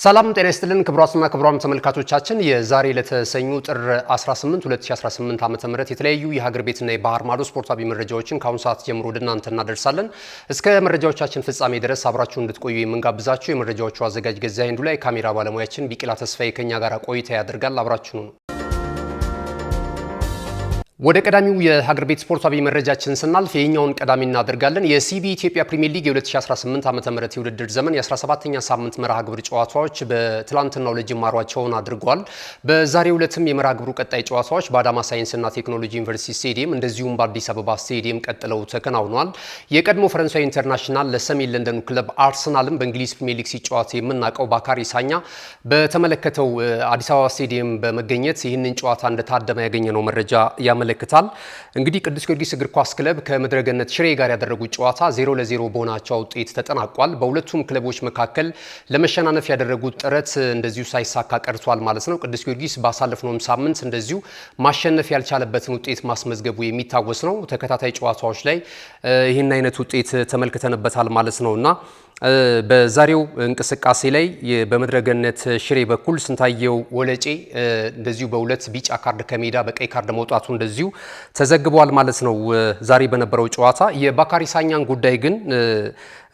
ሰላም ጤና ይስጥልን ክቡራትና ክቡራን ተመልካቾቻችን የዛሬ ለተሰኙ ጥር 18 2018 ዓ.ም የተለያዩ የሀገር ቤትና የባህር ማዶ ስፖርታዊ መረጃዎችን ከአሁን ሰዓት ጀምሮ ወደ እናንተ እናደርሳለን። እስከ መረጃዎቻችን ፍጻሜ ድረስ አብራችሁ እንድትቆዩ የምንጋብዛችሁ የመረጃዎቹ አዘጋጅ ገዛኸኝ ዱላይ፣ ካሜራ ባለሙያችን ቢቂላ ተስፋዬ ከኛ ጋር ቆይታ ያደርጋል። አብራችሁ ነው። ወደ ቀዳሚው የሀገር ቤት ስፖርታዊ መረጃችን ስናልፍ የኛውን ቀዳሚ እናደርጋለን። የሲቢ ኢትዮጵያ ፕሪሚየር ሊግ የ2018 ዓ.ም የውድድር ዘመን የ17ኛ ሳምንት መርሃ ግብር ጨዋታዎች በትላንትናው ለጅማሯቸውን አድርገዋል። በዛሬው ዕለትም የመርሃ ግብሩ ቀጣይ ጨዋታዎች በአዳማ ሳይንስና ቴክኖሎጂ ዩኒቨርሲቲ ስቴዲየም እንደዚሁም በአዲስ አበባ ስቴዲየም ቀጥለው ተከናውነዋል። የቀድሞ ፈረንሳይ ኢንተርናሽናል ለሰሜን ለንደኑ ክለብ አርሰናልም በእንግሊዝ ፕሪሚየር ሊግ ሲጫወት የምናውቀው ባካሪ ሳኛ በተመለከተው አዲስ አበባ ስቴዲየም በመገኘት ይህንን ጨዋታ እንደታደመ ያገኘነው መረጃ ያመለክታል። እንግዲህ ቅዱስ ጊዮርጊስ እግር ኳስ ክለብ ከምድረገነት ሽሬ ጋር ያደረጉት ጨዋታ 0-0 በሆናቸው ውጤት ተጠናቋል። በሁለቱም ክለቦች መካከል ለመሸናነፍ ያደረጉት ጥረት እንደዚሁ ሳይሳካ ቀርቷል ማለት ነው። ቅዱስ ጊዮርጊስ ባሳለፍነው ሳምንት እንደዚሁ ማሸነፍ ያልቻለበትን ውጤት ማስመዝገቡ የሚታወስ ነው። ተከታታይ ጨዋታዎች ላይ ይህን አይነት ውጤት ተመልክተንበታል ማለት ነውና በዛሬው እንቅስቃሴ ላይ በመድረገነት ሽሬ በኩል ስንታየው ወለጬ እንደዚሁ በሁለት ቢጫ ካርድ ከሜዳ በቀይ ካርድ መውጣቱ እንደዚሁ ተዘግቧል ማለት ነው። ዛሬ በነበረው ጨዋታ የባካሪ ሳኛን ጉዳይ ግን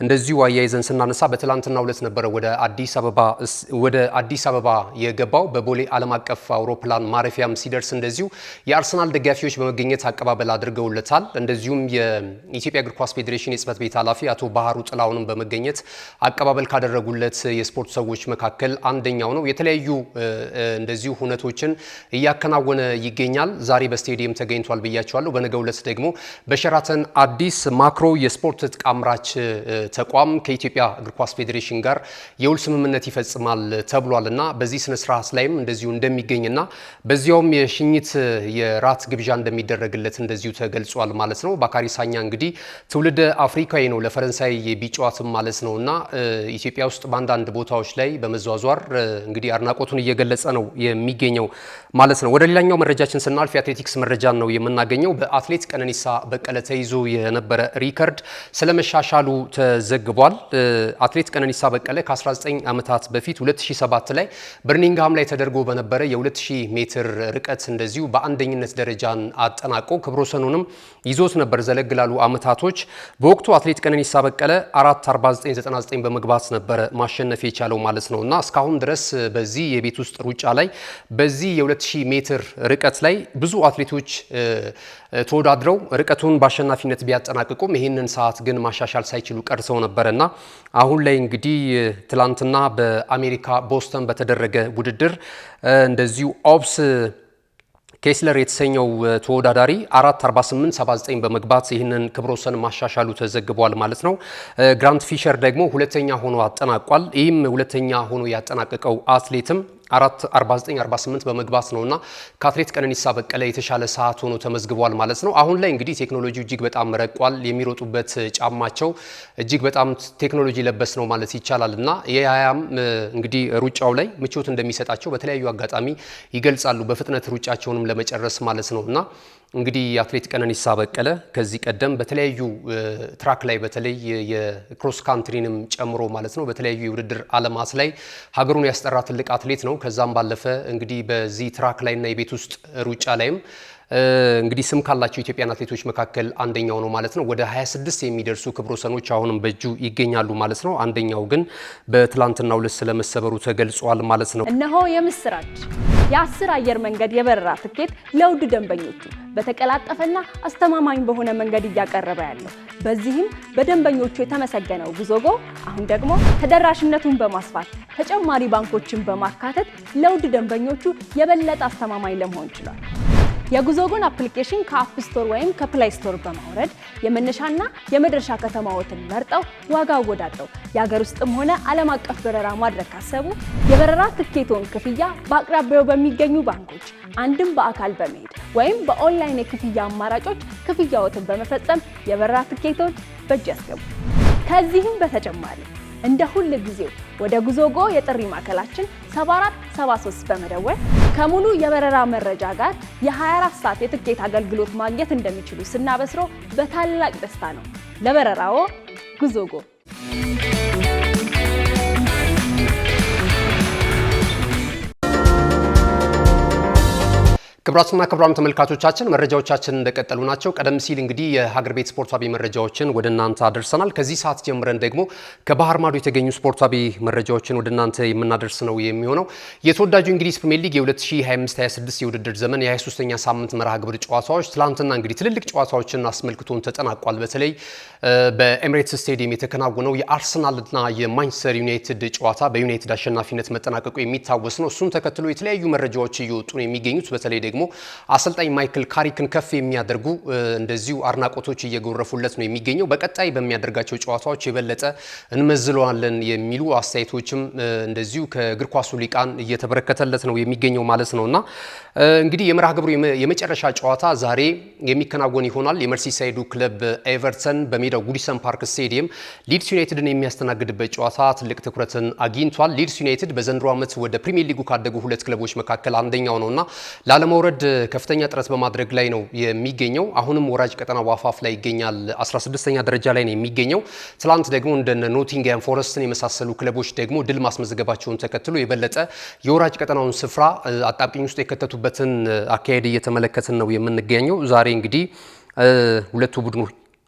እንደዚሁ አያይዘን ስናነሳ በትላንትናው ዕለት ነበረ ወደ አዲስ አበባ የገባው። በቦሌ ዓለም አቀፍ አውሮፕላን ማረፊያም ሲደርስ እንደዚሁ የአርሰናል ደጋፊዎች በመገኘት አቀባበል አድርገውለታል። እንደዚሁም የኢትዮጵያ እግር ኳስ ፌዴሬሽን የጽህፈት ቤት ኃላፊ አቶ ባህሩ ጥላሁንም በመገኘት አቀባበል ካደረጉለት የስፖርት ሰዎች መካከል አንደኛው ነው። የተለያዩ እንደዚሁ ሁነቶችን እያከናወነ ይገኛል። ዛሬ በስቴዲየም ተገኝቷል ብያቸዋለሁ። በነገው ዕለት ደግሞ በሸራተን አዲስ ማክሮ የስፖርት ትጥቅ አምራች ተቋም ከኢትዮጵያ እግር ኳስ ፌዴሬሽን ጋር የውል ስምምነት ይፈጽማል ተብሏልና በዚህ ስነ ስርዓት ላይም እንደዚሁ እንደሚገኝና በዚያውም የሽኝት የራት ግብዣ እንደሚደረግለት እንደዚሁ ተገልጿል ማለት ነው። ባካሪ ሳኛ እንግዲህ ትውልደ አፍሪካዊ ነው፣ ለፈረንሳይ ቢጫዋትም ማለት ነውና ኢትዮጵያ ውስጥ በአንዳንድ ቦታዎች ላይ በመዟዟር እንግዲህ አድናቆቱን እየገለጸ ነው የሚገኘው ማለት ነው። ወደ ሌላኛው መረጃችን ስናልፍ የአትሌቲክስ መረጃን ነው የምናገኘው። በአትሌት ቀነኒሳ በቀለ ተይዞ የነበረ ሪከርድ ስለመሻሻሉ ተዘግቧል። አትሌት ቀነኒሳ በቀለ ከ19 ዓመታት በፊት 2007 ላይ በርሚንግሃም ላይ ተደርጎ በነበረ የ2000 ሜትር ርቀት እንደዚሁ በአንደኝነት ደረጃን አጠናቆ ክብረ ወሰኑንም ይዞት ነበር ዘለግ ላሉ ዓመታቶች። በወቅቱ አትሌት ቀነኒሳ በቀለ 4:49.99 በመግባት ነበረ ማሸነፍ የቻለው ማለት ነውና እስካሁን ድረስ በዚህ የቤት ውስጥ ሩጫ ላይ በዚህ የ2000 ሜትር ርቀት ላይ ብዙ አትሌቶች ተወዳድረው ርቀቱን በአሸናፊነት ቢያጠናቅቁም ይህንን ሰዓት ግን ማሻሻል ሳይችሉ ቀርተው ነበርና አሁን ላይ እንግዲህ ትላንትና በአሜሪካ ቦስተን በተደረገ ውድድር እንደዚሁ ኦብስ ኬስለር የተሰኘው ተወዳዳሪ 4:48.79 በመግባት ይህንን ክብረ ወሰን ማሻሻሉ ተዘግቧል ማለት ነው። ግራንት ፊሸር ደግሞ ሁለተኛ ሆኖ አጠናቋል። ይህም ሁለተኛ ሆኖ ያጠናቀቀው አትሌትም 4:49.48 በመግባት ነውና ከአትሌት ቀነኒሳ በቀለ የተሻለ ሰዓት ሆኖ ተመዝግቧል ማለት ነው። አሁን ላይ እንግዲህ ቴክኖሎጂው እጅግ በጣም ረቋል። የሚሮጡበት ጫማቸው እጅግ በጣም ቴክኖሎጂ ለበስ ነው ማለት ይቻላልና የያያም እንግዲህ ሩጫው ላይ ምቾት እንደሚሰጣቸው በተለያዩ አጋጣሚ ይገልጻሉ፣ በፍጥነት ሩጫቸውንም ለመጨረስ ማለት ነውና እንግዲህ የአትሌት ቀነኒሳ በቀለ ከዚህ ቀደም በተለያዩ ትራክ ላይ በተለይ የክሮስ ካንትሪንም ጨምሮ ማለት ነው በተለያዩ የውድድር ዓለማት ላይ ሀገሩን ያስጠራ ትልቅ አትሌት ነው። ከዛም ባለፈ እንግዲህ በዚህ ትራክ ላይና የቤት ውስጥ ሩጫ ላይም እንግዲህ ስም ካላቸው ኢትዮጵያን አትሌቶች መካከል አንደኛው ነው ማለት ነው። ወደ 26 የሚደርሱ ክብረ ወሰኖች አሁንም በእጁ ይገኛሉ ማለት ነው። አንደኛው ግን በትላንትናው ዕለት ስለመሰበሩ ተገልጿል ማለት ነው። እነሆ የምስራች! የ10 አየር መንገድ የበረራ ትኬት ለውድ ደንበኞቹ በተቀላጠፈና አስተማማኝ በሆነ መንገድ እያቀረበ ያለው። በዚህም በደንበኞቹ የተመሰገነው ጉዞጎ አሁን ደግሞ ተደራሽነቱን በማስፋት ተጨማሪ ባንኮችን በማካተት ለውድ ደንበኞቹ የበለጠ አስተማማኝ ለመሆን ችሏል። የጉዞጎን አፕሊኬሽን ከአፕ ስቶር ወይም ከፕላይ ስቶር በማውረድ የመነሻና የመድረሻ ከተማዎትን መርጠው ዋጋ አወዳድረው የሀገር ውስጥም ሆነ ዓለም አቀፍ በረራ ማድረግ ካሰቡ የበረራ ትኬቶን ክፍያ በአቅራቢያው በሚገኙ ባንኮች አንድም በአካል በመሄድ ወይም በኦንላይን የክፍያ አማራጮች ክፍያዎትን በመፈጸም የበረራ ትኬቶን በእጅ ያስገቡ። ከዚህም በተጨማሪ እንደ ሁሉ ጊዜው ወደ ጉዞጎ የጥሪ ማዕከላችን 7473 በመደወል ከሙሉ የበረራ መረጃ ጋር የ24 ሰዓት የትኬት አገልግሎት ማግኘት እንደሚችሉ ስናበስሮ በታላቅ ደስታ ነው። ለበረራዎ ጉዞጎ! ክብራትና ክብራም ተመልካቾቻችን መረጃዎቻችን እንደቀጠሉ ናቸው። ቀደም ሲል እንግዲህ የሀገር ቤት ስፖርታዊ መረጃዎችን ወደ እናንተ አደርሰናል። ከዚህ ሰዓት ጀምረን ደግሞ ከባህር ማዶ የተገኙ ስፖርታዊ መረጃዎችን ወደ እናንተ የምናደርስ ነው የሚሆነው። የተወዳጁ እንግሊዝ ፕሪሚየር ሊግ የ2025-26 የውድድር ዘመን የ23ኛ ሳምንት መርሃ ግብር ጨዋታዎች ትላንትና እንግዲህ ትልልቅ ጨዋታዎችን አስመልክቶን ተጠናቋል። በተለይ በኤሚሬትስ ስቴዲየም የተከናወነው የአርሰናልና የማንቸስተር ዩናይትድ ጨዋታ በዩናይትድ አሸናፊነት መጠናቀቁ የሚታወስ ነው። እሱን ተከትሎ የተለያዩ መረጃዎች እየወጡ ነው የሚገኙት። በተለይ ደግሞ አሰልጣኝ ማይክል ካሪክን ከፍ የሚያደርጉ እንደዚሁ አድናቆቶች እየጎረፉለት ነው የሚገኘው። በቀጣይ በሚያደርጋቸው ጨዋታዎች የበለጠ እንመዝለዋለን የሚሉ አስተያየቶችም እንደዚሁ ከእግር ኳሱ ሊቃን እየተበረከተለት ነው የሚገኘው ማለት ነውና እንግዲህ የመርሃ ግብሩ የመጨረሻ ጨዋታ ዛሬ የሚከናወን ይሆናል። የመርሲሳይዱ ክለብ ኤቨርተን በሜዳው ጉዲሰን ፓርክ ስቴዲየም ሊድስ ዩናይትድን የሚያስተናግድበት ጨዋታ ትልቅ ትኩረትን አግኝቷል። ሊድስ ዩናይትድ በዘንድሮ ዓመት ወደ ፕሪሚየር ሊጉ ካደጉ ሁለት ክለቦች መካከል አንደኛው ነውና ላለመውረድ ከፍተኛ ጥረት በማድረግ ላይ ነው የሚገኘው። አሁንም ወራጅ ቀጠና ዋፋፍ ላይ ይገኛል። 16ኛ ደረጃ ላይ ነው የሚገኘው። ትላንት ደግሞ እንደነ ኖቲንግሃም ፎረስትን የመሳሰሉ ክለቦች ደግሞ ድል ማስመዝገባቸውን ተከትሎ የበለጠ የወራጅ ቀጠናውን ስፍራ አጣብቂኝ ውስጥ የከተቱበትን አካሄድ እየተመለከትን ነው የምንገኘው። ዛሬ እንግዲህ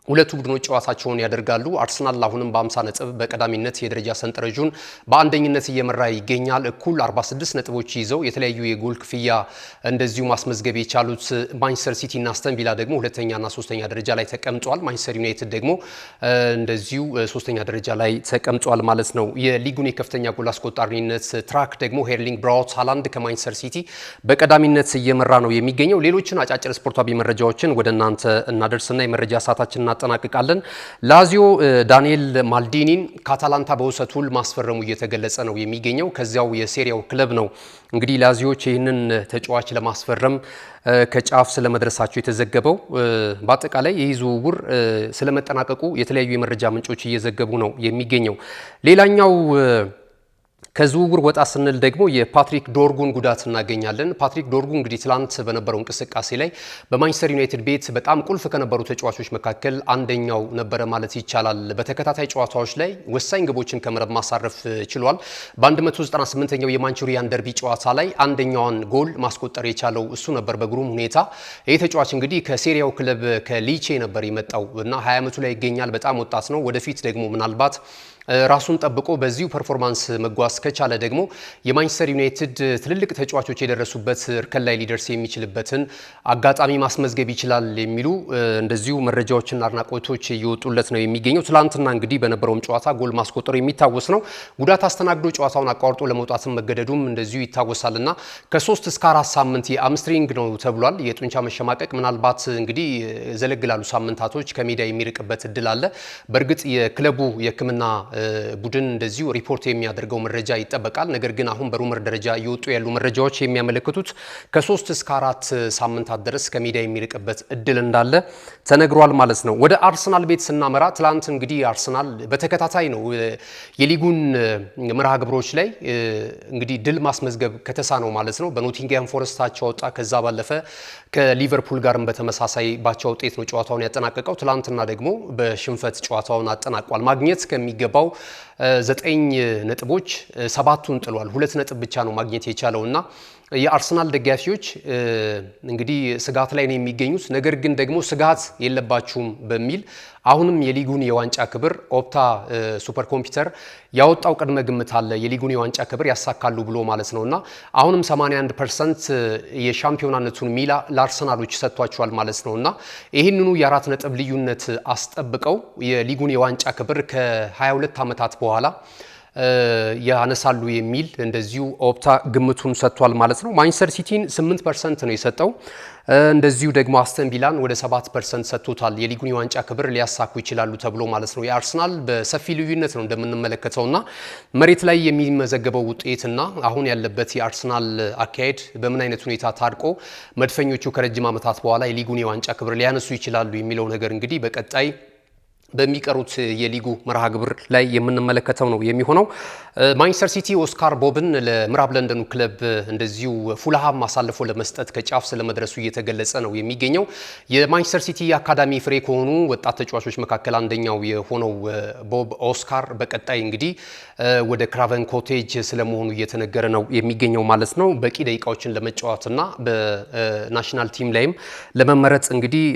ሁለቱ ቡድኖች ጨዋታቸውን ያደርጋሉ። አርሰናል አሁንም በ50 ነጥብ በቀዳሚነት የደረጃ ሰንጠረዡን በአንደኝነት እየመራ ይገኛል። እኩል 46 ነጥቦች ይዘው የተለያዩ የጎል ክፍያ እንደዚሁ ማስመዝገብ የቻሉት ማንቸስተር ሲቲ እና አስተን ቪላ ደግሞ ሁለተኛና ሶስተኛ ደረጃ ላይ ተቀምጧል። ማንቸስተር ዩናይትድ ደግሞ እንደዚሁ ሶስተኛ ደረጃ ላይ ተቀምጧል ማለት ነው። የሊጉን የከፍተኛ ጎል አስቆጣሪነት ትራክ ደግሞ ኤርሊንግ ብራውት ሃላንድ ከማንቸስተር ሲቲ በቀዳሚነት እየመራ ነው የሚገኘው። ሌሎችን አጫጭር ስፖርታዊ መረጃዎችን ወደ እናንተ እናደርስና የመረጃ ሰዓታችን እናጠናቅቃለን። ላዚዮ ዳንኤል ማልዲኒን ከአታላንታ በውሰት ውል ማስፈረሙ እየተገለጸ ነው የሚገኘው። ከዚያው የሴሪያው ክለብ ነው እንግዲህ ላዚዮች ይህንን ተጫዋች ለማስፈረም ከጫፍ ስለመድረሳቸው የተዘገበው። በአጠቃላይ ይህ ዝውውር ስለመጠናቀቁ የተለያዩ የመረጃ ምንጮች እየዘገቡ ነው የሚገኘው። ሌላኛው ከዝውውር ወጣ ስንል ደግሞ የፓትሪክ ዶርጉን ጉዳት እናገኛለን። ፓትሪክ ዶርጉ እንግዲህ ትላንት በነበረው እንቅስቃሴ ላይ በማንቸስተር ዩናይትድ ቤት በጣም ቁልፍ ከነበሩ ተጫዋቾች መካከል አንደኛው ነበረ ማለት ይቻላል። በተከታታይ ጨዋታዎች ላይ ወሳኝ ግቦችን ከመረብ ማሳረፍ ችሏል። በ198ኛው የማንቹሪያን ደርቢ ጨዋታ ላይ አንደኛዋን ጎል ማስቆጠር የቻለው እሱ ነበር በግሩም ሁኔታ። ይህ ተጫዋች እንግዲህ ከሴሪያው ክለብ ከሊቼ ነበር የመጣው እና 20 ዓመቱ ላይ ይገኛል። በጣም ወጣት ነው። ወደፊት ደግሞ ምናልባት ራሱን ጠብቆ በዚሁ ፐርፎርማንስ መጓዝ ከቻለ ደግሞ የማንቸስተር ዩናይትድ ትልልቅ ተጫዋቾች የደረሱበት እርከን ላይ ሊደርስ የሚችልበትን አጋጣሚ ማስመዝገብ ይችላል የሚሉ እንደዚሁ መረጃዎችና አድናቆቶች እየወጡለት ነው የሚገኘው። ትላንትና እንግዲህ በነበረውም ጨዋታ ጎል ማስቆጠሩ የሚታወስ ነው። ጉዳት አስተናግዶ ጨዋታውን አቋርጦ ለመውጣትም መገደዱም እንደዚሁ ይታወሳልና ከ3 እስከ 4 ሳምንት የአምስትሪንግ ነው ተብሏል። የጡንቻ መሸማቀቅ ምናልባት እንግዲህ ዘለግላሉ ሳምንታቶች ከሜዳ የሚርቅበት እድል አለ። በእርግጥ የክለቡ የሕክምና ቡድን እንደዚሁ ሪፖርት የሚያደርገው መረጃ ይጠበቃል። ነገር ግን አሁን በሩመር ደረጃ እየወጡ ያሉ መረጃዎች የሚያመለክቱት ከ3 እስከ 4 ሳምንታት ድረስ ከሜዳ የሚርቅበት እድል እንዳለ ተነግሯል ማለት ነው። ወደ አርሰናል ቤት ስናመራ ትላንት እንግዲህ አርሰናል በተከታታይ ነው የሊጉን መርሃ ግብሮች ላይ እንግዲህ ድል ማስመዝገብ ከተሳነው ማለት ነው። በኖቲንግሃም ፎረስት አቻ ወጣ። ከዛ ባለፈ ከሊቨርፑል ጋርም በተመሳሳይ ባቻ ውጤት ነው ጨዋታውን ያጠናቀቀው። ትላንትና ደግሞ በሽንፈት ጨዋታውን አጠናቋል። ማግኘት ከሚገባው 9 ነጥቦች 7ቱን ጥሏል። 2 ነጥብ ብቻ ነው ማግኘት የቻለውና የአርሰናል ደጋፊዎች እንግዲህ ስጋት ላይ ነው የሚገኙት። ነገር ግን ደግሞ ስጋት የለባችሁም በሚል አሁንም የሊጉን የዋንጫ ክብር ኦፕታ ሱፐር ኮምፒውተር ያወጣው ቅድመ ግምት አለ። የሊጉን የዋንጫ ክብር ያሳካሉ ብሎ ማለት ነውና አሁንም 81% የሻምፒዮናነቱን ሚላ ለአርሰናሎች ሰጥቷቸዋል ማለት ነውና ይህንኑ የ4 ነጥብ ልዩነት አስጠብቀው የሊጉን የዋንጫ ክብር ከ22 ዓመታት በኋላ ያነሳሉ የሚል እንደዚሁ ኦፕታ ግምቱን ሰጥቷል ማለት ነው። ማንቸስተር ሲቲን 8% ነው የሰጠው። እንደዚሁ ደግሞ አስተን ቪላን ወደ 7% ሰጥቶታል። የሊጉን የዋንጫ ክብር ሊያሳኩ ይችላሉ ተብሎ ማለት ነው። የአርሰናል በሰፊ ልዩነት ነው እንደምንመለከተውና መሬት ላይ የሚመዘገበው ውጤትና አሁን ያለበት የአርሰናል አካሄድ በምን አይነት ሁኔታ ታርቆ መድፈኞቹ ከረጅም ዓመታት በኋላ የሊጉን የዋንጫ ክብር ሊያነሱ ይችላሉ የሚለው ነገር እንግዲህ በቀጣይ በሚቀሩት የሊጉ መርሃ ግብር ላይ የምንመለከተው ነው የሚሆነው። ማንቸስተር ሲቲ ኦስካር ቦብን ለምዕራብ ለንደኑ ክለብ እንደዚሁ ፉልሃም አሳልፎ ለመስጠት ከጫፍ ስለመድረሱ እየተገለጸ ነው የሚገኘው። የማንቸስተር ሲቲ አካዳሚ ፍሬ ከሆኑ ወጣት ተጫዋቾች መካከል አንደኛው የሆነው ቦብ ኦስካር በቀጣይ እንግዲህ ወደ ክራቨን ኮቴጅ ስለመሆኑ እየተነገረ ነው የሚገኘው ማለት ነው። በቂ ደቂቃዎችን ለመጫወትና በናሽናል ቲም ላይም ለመመረጥ እንግዲህ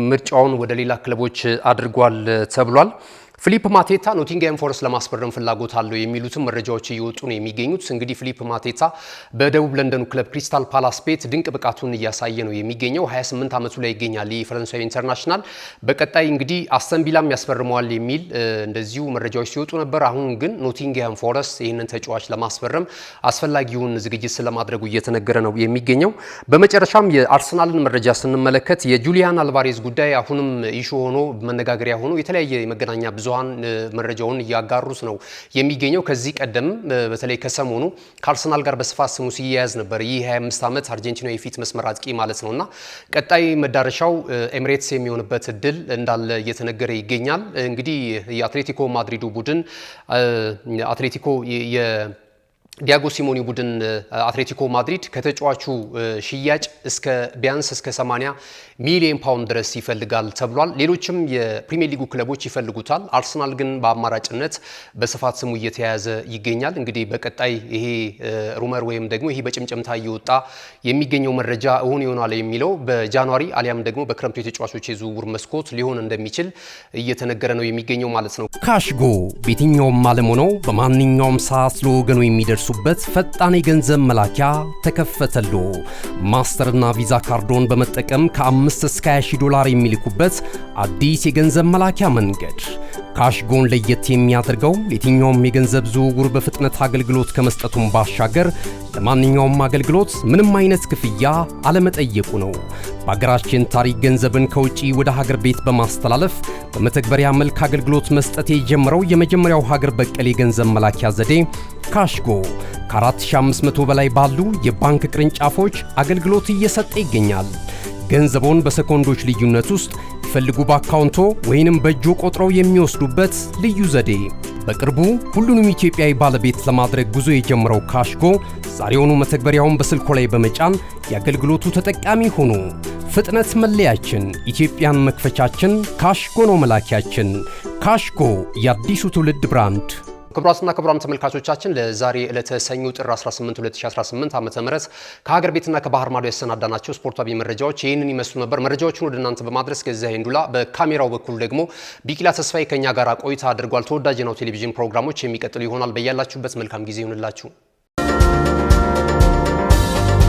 ምርጫውን ወደ ሌላ ክለቦች አድርጓል ተብሏል። ፊሊፕ ማቴታ ኖቲንግሃም ፎረስት ለማስፈረም ፍላጎት አለው የሚሉትም መረጃዎች እየወጡ ነው የሚገኙት። እንግዲህ ፊሊፕ ማቴታ በደቡብ ለንደኑ ክለብ ክሪስታል ፓላስ ቤት ድንቅ ብቃቱን እያሳየ ነው የሚገኘው። 28 ዓመቱ ላይ ይገኛል የፈረንሳዊ ኢንተርናሽናል። በቀጣይ እንግዲህ አስተን ቪላም ያስፈርመዋል የሚል እንደዚሁ መረጃዎች ሲወጡ ነበር። አሁን ግን ኖቲንግሃም ፎረስት ይህንን ተጫዋች ለማስፈረም አስፈላጊውን ዝግጅት ስለማድረጉ እየተነገረ ነው የሚገኘው። በመጨረሻም የአርሰናልን መረጃ ስንመለከት የጁሊያን አልቫሬዝ ጉዳይ አሁንም ኢሹ ሆኖ መነጋገሪያ ሆኖ የተለያየ የመገናኛ ብዙሃን መረጃውን እያጋሩት ነው የሚገኘው። ከዚህ ቀደም በተለይ ከሰሞኑ ከአርሰናል ጋር በስፋት ስሙ ሲያያዝ ነበር። ይህ 25 ዓመት አርጀንቲናዊ የፊት መስመር አጥቂ ማለት ነውና ቀጣይ መዳረሻው ኤሚሬትስ የሚሆንበት እድል እንዳለ እየተነገረ ይገኛል። እንግዲህ የአትሌቲኮ ማድሪዱ ቡድን አትሌቲኮ ዲያጎ ሲሞኒ ቡድን አትሌቲኮ ማድሪድ ከተጫዋቹ ሽያጭ ቢያንስ እስከ 80 ሚሊዮን ፓውንድ ድረስ ይፈልጋል ተብሏል። ሌሎችም የፕሪሚየር ሊጉ ክለቦች ይፈልጉታል። አርሰናል ግን በአማራጭነት በስፋት ስሙ እየተያያዘ ይገኛል። እንግዲህ በቀጣይ ይሄ ሩመር ወይም ደግሞ ይሄ በጭምጭምታ እየወጣ የሚገኘው መረጃ እውን ይሆናል የሚለው በጃንዋሪ አሊያም ደግሞ በክረምቱ የተጫዋቾች የዝውውር መስኮት ሊሆን እንደሚችል እየተነገረ ነው የሚገኘው ማለት ነው። ካሽጎ በየትኛውም ዓለም ሆነው በማንኛውም ሰዓት ለወገኑ የሚደርሱ በት ፈጣን የገንዘብ መላኪያ ተከፈተሉ። ማስተርና ቪዛ ካርዶን በመጠቀም ከ5 እስከ 20 ዶላር የሚልኩበት አዲስ የገንዘብ መላኪያ መንገድ። ካሽጎን ለየት የሚያደርገው የትኛውም የገንዘብ ዝውውር በፍጥነት አገልግሎት ከመስጠቱም ባሻገር ለማንኛውም አገልግሎት ምንም አይነት ክፍያ አለመጠየቁ ነው። በሀገራችን ታሪክ ገንዘብን ከውጪ ወደ ሀገር ቤት በማስተላለፍ በመተግበሪያ መልክ አገልግሎት መስጠት የጀመረው የመጀመሪያው ሀገር በቀል የገንዘብ መላኪያ ዘዴ ካሽጎ ከ4500 በላይ ባሉ የባንክ ቅርንጫፎች አገልግሎት እየሰጠ ይገኛል። ገንዘቦን በሰኮንዶች ልዩነት ውስጥ ይፈልጉ በአካውንቶ ወይንም በእጆ ቆጥረው የሚወስዱበት ልዩ ዘዴ። በቅርቡ ሁሉንም ኢትዮጵያዊ ባለቤት ለማድረግ ጉዞ የጀመረው ካሽጎ ዛሬውኑ መተግበሪያውን በስልኮ ላይ በመጫን የአገልግሎቱ ተጠቃሚ ሆኑ። ፍጥነት መለያችን፣ ኢትዮጵያን መክፈቻችን፣ ካሽጎ ነው መላኪያችን። ካሽጎ የአዲሱ ትውልድ ብራንድ። ክቡራትና ክቡራን ተመልካቾቻችን ለዛሬ ዕለተ ሰኞ ጥር 18 2018 ዓ.ም ከሀገር ቤትና ከባህር ማዶ ያሰናዳናቸው ስፖርታዊ መረጃዎች ይህንን ይመስሉ ነበር። መረጃዎቹን ወደ እናንተ በማድረስ ገዛኸኝ ሄንዱላ፣ በካሜራው በኩል ደግሞ ቢቂላ ተስፋዬ ከኛ ጋር ቆይታ አድርጓል። ተወዳጅ ነው ቴሌቪዥን ፕሮግራሞች የሚቀጥሉ ይሆናል። በያላችሁበት መልካም ጊዜ ይሁንላችሁ።